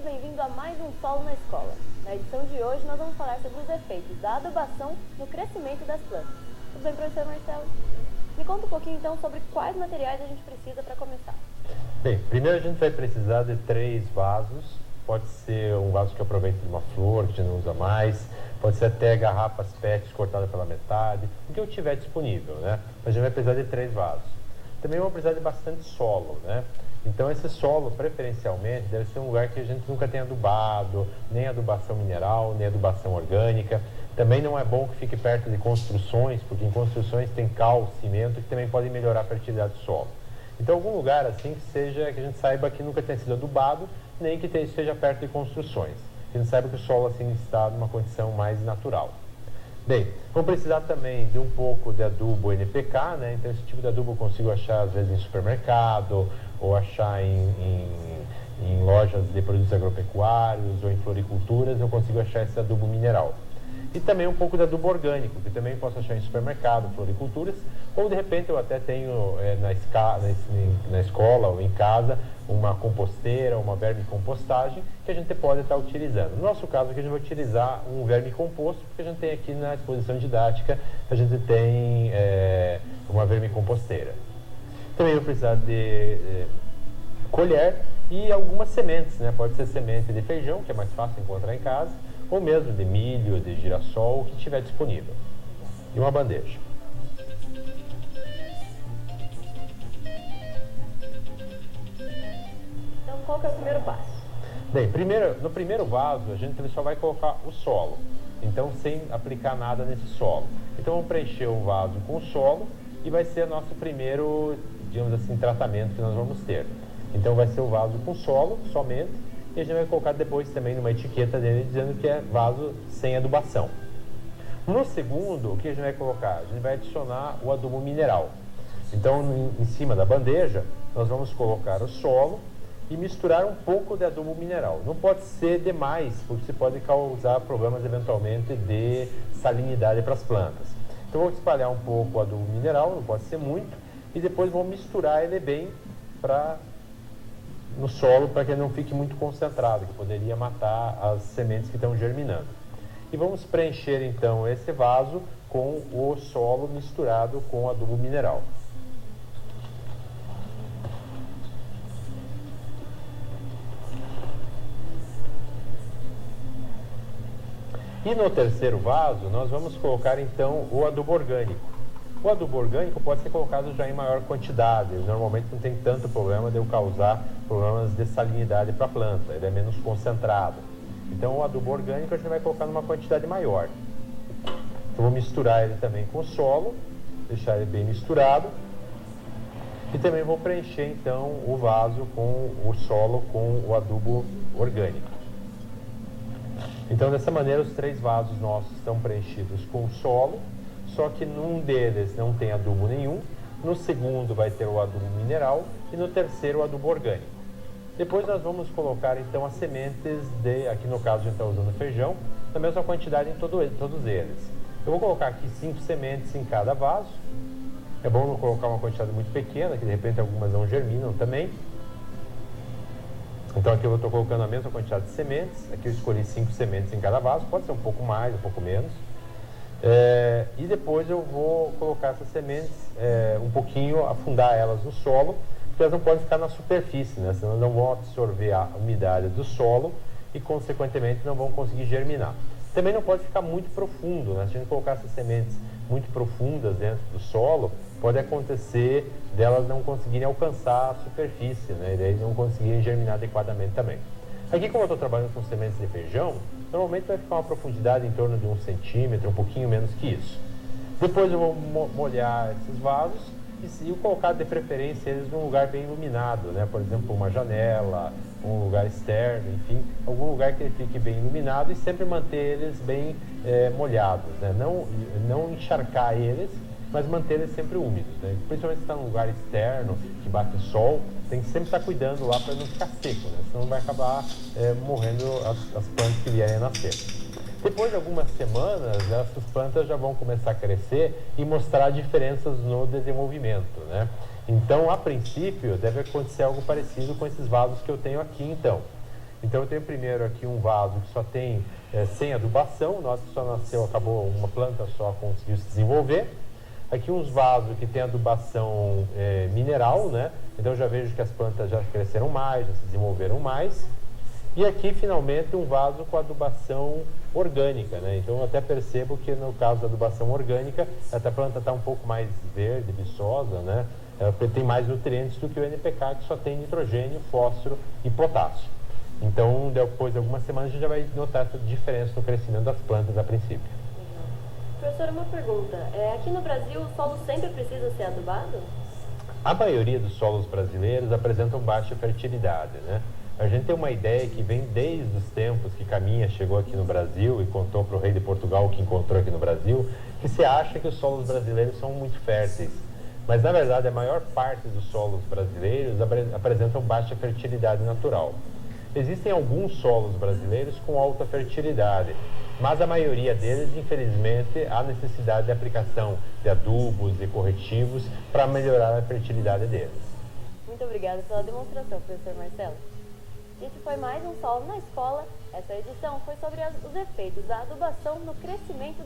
bem-vindo a mais um Solo na Escola. Na edição de hoje, nós vamos falar sobre os efeitos da adubação no crescimento das plantas. Tudo bem, professor Marcelo? Me conta um pouquinho, então, sobre quais materiais a gente precisa para começar. Bem, primeiro a gente vai precisar de 3 vasos. Pode ser um vaso que aproveita de uma flor, que a gente não usa mais. Pode ser até garrafas PET cortadas pela metade, o que eu tiver disponível, né? Mas a gente vai precisar de 3 vasos. Também vamos precisar de bastante solo, né? Então esse solo, preferencialmente, deve ser um lugar que a gente nunca tenha adubado, nem adubação mineral, nem adubação orgânica. Também não é bom que fique perto de construções, porque em construções tem cal, cimento, que também podem melhorar a fertilidade do solo. Então algum lugar assim que a gente saiba que nunca tenha sido adubado, nem que esteja perto de construções. Que a gente saiba que o solo assim está numa condição mais natural. Bem, vamos precisar também de um pouco de adubo NPK, né? Então esse tipo de adubo eu consigo achar às vezes em supermercado, ou achar em lojas de produtos agropecuários, ou em floriculturas, eu consigo achar esse adubo mineral. E também um pouco de adubo orgânico, que também posso achar em supermercado, floriculturas, ou de repente eu até tenho na escola ou em casa uma composteira, uma vermicompostagem que a gente pode estar utilizando. No nosso caso aqui a gente vai utilizar um vermicomposto, porque a gente tem aqui na exposição didática, a gente tem uma vermicomposteira. Também vou precisar de colher e algumas sementes, né? Pode ser semente de feijão, que é mais fácil encontrar em casa, ou mesmo de milho, de girassol, o que tiver disponível. E uma bandeja. Então, qual que é o primeiro passo? Bem, no primeiro vaso, a gente só vai colocar o solo. Então, sem aplicar nada nesse solo. Então, vamos preencher o vaso com o solo e vai ser nosso primeiro, digamos assim, tratamento que nós vamos ter. Então, vai ser o vaso com solo, somente. E a gente vai colocar depois também numa etiqueta dele dizendo que é vaso sem adubação. No segundo, o que a gente vai colocar? A gente vai adicionar o adubo mineral. Então, em cima da bandeja, nós vamos colocar o solo e misturar um pouco de adubo mineral. Não pode ser demais, porque pode causar problemas eventualmente de salinidade para as plantas. Então, vou espalhar um pouco o adubo mineral, não pode ser muito, e depois vou misturar ele bem no solo para que ele não fique muito concentrado, que poderia matar as sementes que estão germinando. E vamos preencher então esse vaso com o solo misturado com adubo mineral. E no terceiro vaso nós vamos colocar então o adubo orgânico. O adubo orgânico pode ser colocado já em maior quantidade, normalmente não tem tanto problema de eu causar problemas de salinidade para a planta, ele é menos concentrado. Então o adubo orgânico a gente vai colocar numa quantidade maior. Eu vou misturar ele também com o solo, deixar ele bem misturado. E também vou preencher então o vaso com o solo com o adubo orgânico. Então dessa maneira os 3 vasos nossos estão preenchidos com o solo. Só que num deles não tem adubo nenhum, no segundo vai ter o adubo mineral e no terceiro o adubo orgânico. Depois nós vamos colocar então as sementes aqui no caso a gente está usando feijão, na mesma quantidade em todos eles. Eu vou colocar aqui 5 sementes em cada vaso. É bom não colocar uma quantidade muito pequena, que de repente algumas não germinam também. Então aqui eu estou colocando a mesma quantidade de sementes, aqui eu escolhi 5 sementes em cada vaso, pode ser um pouco mais, um pouco menos. E depois eu vou colocar essas sementes, um pouquinho, afundar elas no solo, porque elas não podem ficar na superfície, né? Senão não vão absorver a umidade do solo e, consequentemente, não vão conseguir germinar. Também não pode ficar muito profundo, né? Se a gente colocar essas sementes muito profundas dentro do solo, pode acontecer delas não conseguirem alcançar a superfície, né? E daí não conseguirem germinar adequadamente também. Aqui, como eu estou trabalhando com sementes de feijão, normalmente vai ficar uma profundidade em torno de 1 centímetro, um pouquinho menos que isso. Depois eu vou molhar esses vasos e colocar de preferência eles num lugar bem iluminado, né? Por exemplo, uma janela, um lugar externo, enfim, algum lugar que ele fique bem iluminado e sempre manter eles bem molhados, né? Não encharcar eles, mas manter eles sempre úmidos, né? Principalmente se está num lugar externo, que bate sol, tem que sempre estar cuidando lá para não ficar seco, né? Senão vai acabar morrendo as plantas que vierem a nascer. Depois de algumas semanas, essas plantas já vão começar a crescer e mostrar diferenças no desenvolvimento, né? Então, a princípio, deve acontecer algo parecido com esses vasos que eu tenho aqui, então. Então eu tenho primeiro aqui um vaso que só tem sem adubação, nota que só nasceu, acabou, uma planta só conseguiu se desenvolver. Aqui uns vasos que tem adubação mineral, né? Então eu já vejo que as plantas já cresceram mais, já se desenvolveram mais. E aqui finalmente um vaso com adubação orgânica, né? Então eu até percebo que no caso da adubação orgânica, essa planta está um pouco mais verde, viçosa, né? Ela tem mais nutrientes do que o NPK, que só tem nitrogênio, fósforo e potássio. Então, depois de algumas semanas, a gente já vai notar essa diferença no crescimento das plantas a princípio. Professora, uma pergunta. Aqui no Brasil, o solo sempre precisa ser adubado? A maioria dos solos brasileiros apresentam baixa fertilidade, né? A gente tem uma ideia que vem desde os tempos que Caminha chegou aqui no Brasil e contou para o rei de Portugal que encontrou aqui no Brasil, que se acha que os solos brasileiros são muito férteis. Mas, na verdade, a maior parte dos solos brasileiros apresentam baixa fertilidade natural. Existem alguns solos brasileiros com alta fertilidade, mas a maioria deles, infelizmente, há necessidade de aplicação de adubos e corretivos para melhorar a fertilidade deles. Muito obrigada pela demonstração, professor Marcelo. Esse foi mais um Solo na Escola. Essa edição foi sobre os efeitos da adubação no crescimento da